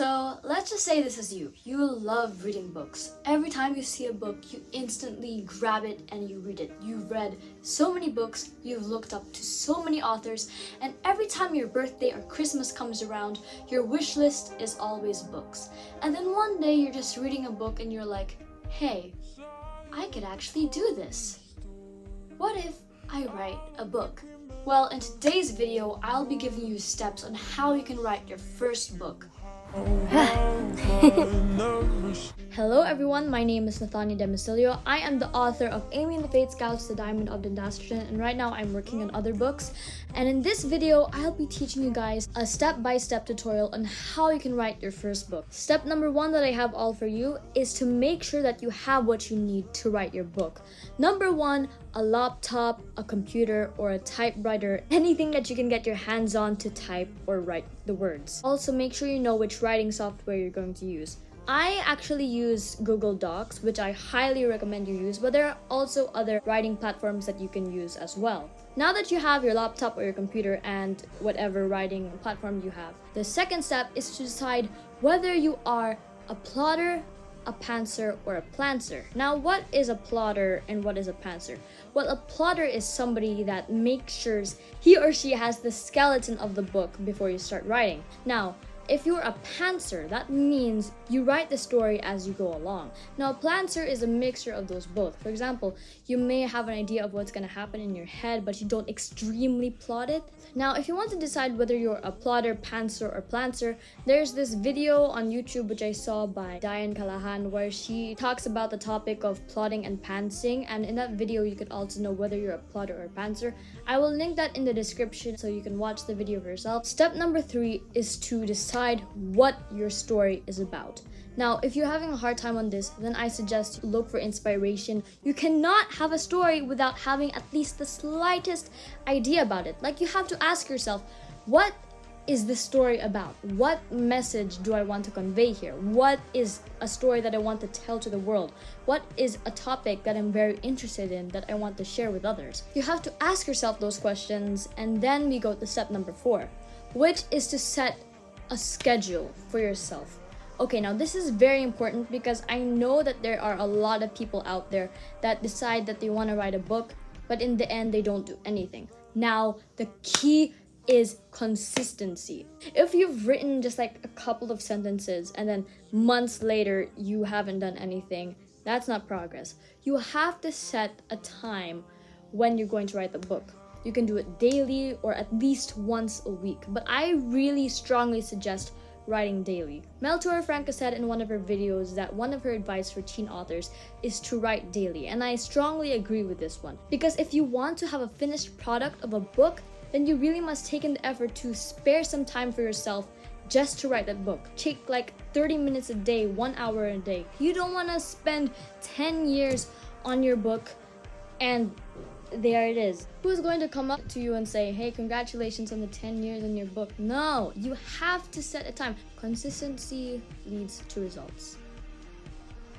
So let's just say this is you. You love reading books. Every time you see a book, you instantly grab it and you read it. You've read so many books, you've looked up to so many authors, and every time your birthday or Christmas comes around, your wish list is always books. And then one day you're just reading a book and you're like, hey, I could actually do this. What if I write a book? Well, in today's video, I'll be giving you steps on how you can write your first book. Hello everyone, my name is Diane. I am the author of Amy and the Fate Scouts, the Diamond of Dandasterton, and right now I'm working on other books. And in this video, I'll be teaching you guys a step-by-step tutorial on how you can write your first book. Step number 1 that I have all for you is to make sure that you have what you need to write your book. Number 1, a laptop, a computer, or a typewriter, anything that you can get your hands on to type or write the words. Also, make sure you know which writing software you're going to use. I actually use Google Docs, which I highly recommend you use, but there are also other writing platforms that you can use as well. Now that you have your laptop or your computer and whatever writing platform you have, the second step is to decide whether you are a plotter, a pantser, or a planter. Now, what is a plotter and what is a pantser? Well, a plotter is somebody that makes sure he or she has the skeleton of the book before you start writing. Now, if you're a pantser, that means you write the story as you go along. Now, a planter is a mixture of those both. For example, you may have an idea of what's going to happen in your head, but you don't extremely plot it. Now, if you want to decide whether you're a plotter, pantser, or planter, there's this video on YouTube which I saw by Diane Callahan where she talks about the topic of plotting and pantsing, and in that video you could also know whether you're a plotter or pantser. I will link that in the description so you can watch the video for yourself. Step number 3 is to decide what your story is about. Now, if you're having a hard time on this, then I suggest you look for inspiration. You cannot have a story without having at least the slightest idea about it. Like, you have to ask yourself, what is this story about? What message do I want to convey here? What is a story that I want to tell to the world? What is a topic that I'm very interested in that I want to share with others? You have to ask yourself those questions, and then we go to step number 4, which is to set a schedule for yourself. Okay, now this is very important because I know that there are a lot of people out there that decide that they want to write a book, but in the end they don't do anything. Now, the key is consistency. If you've written just like a couple of sentences and then months later you haven't done anything, that's not progress. You have to set a time when you're going to write the book. You can do it daily or at least once a week, but I really strongly suggest writing daily. Mel Franca said in one of her videos that one of her advice for teen authors is to write daily, and I strongly agree with this one. Because if you want to have a finished product of a book, then you really must take in the effort to spare some time for yourself just to write that book. Take like 30 minutes a day, 1 hour a day. You don't want to spend 10 years on your book and there it is. Who's going to come up to you and say, hey, congratulations on the 10 years in your book? No, you have to set a time. Consistency leads to results.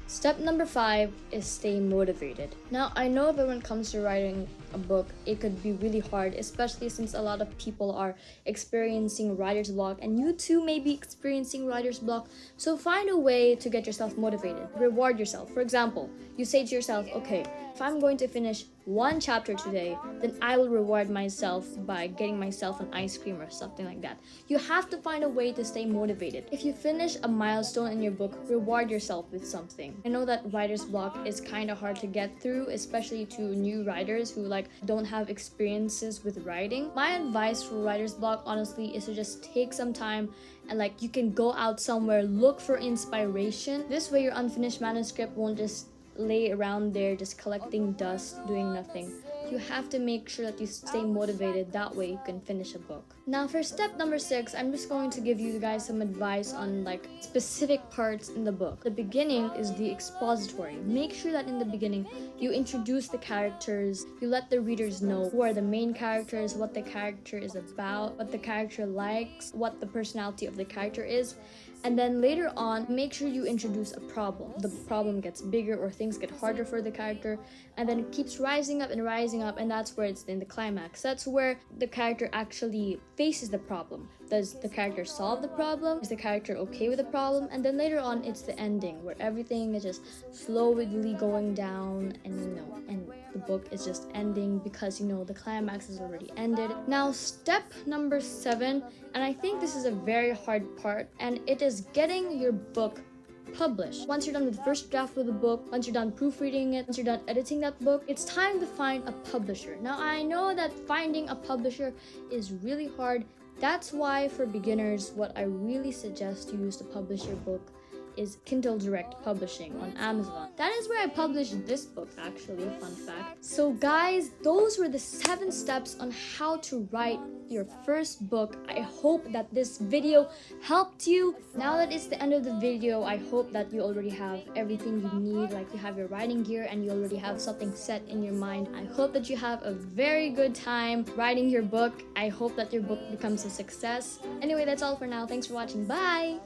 Step number 5 is stay motivated. Now, I know that when it comes to writing a book, it could be really hard, especially since a lot of people are experiencing writer's block, and you too may be experiencing writer's block. So find a way to get yourself motivated. Reward yourself. For example, you say to yourself, okay, if I'm going to finish 1 chapter today, then I will reward myself by getting myself an ice cream or something like that. You have to find a way to stay motivated. If you finish a milestone in your book, reward yourself with something. I know that writer's block is kind of hard to get through, especially to new writers who don't have experiences with writing. My advice for writer's block, honestly, is to just take some time and you can go out somewhere, look for inspiration. This way your unfinished manuscript won't just lay around there just collecting dust, doing nothing. You have to make sure that you stay motivated, that way you can finish a book. Now for step number 6, I'm just going to give you guys some advice on specific parts in the book. The beginning is the expository. Make sure that in the beginning you introduce the characters, you let the readers know who are the main characters, what the character is about, what the character likes, what the personality of the character is. And then later on, make sure you introduce a problem. The problem gets bigger or things get harder for the character, and then it keeps rising up, and that's where it's in the climax. That's where the character actually faces the problem. does the character solve the problem? Is the character okay with the problem? And then later on, it's the ending where everything is just slowly going down, and and the book is just ending because the climax is already ended. Now, step number 7, and I think this is a very hard part, and it is getting your book published. Once you're done with the first draft of the book, once you're done proofreading it, once you're done editing that book, it's time to find a publisher. Now, I know that finding a publisher is really hard. That's why for beginners, what I really suggest to use to publish your book is Kindle Direct Publishing on Amazon. That is where I published this book, actually, fun fact. So guys, those were the 7 steps on how to write your first book. I hope that this video helped you. Now that it's the end of the video, I hope that you already have everything you need, like you have your writing gear and you already have something set in your mind. I hope that you have a very good time writing your book. I hope that your book becomes a success. Anyway, that's all for now. Thanks for watching. Bye!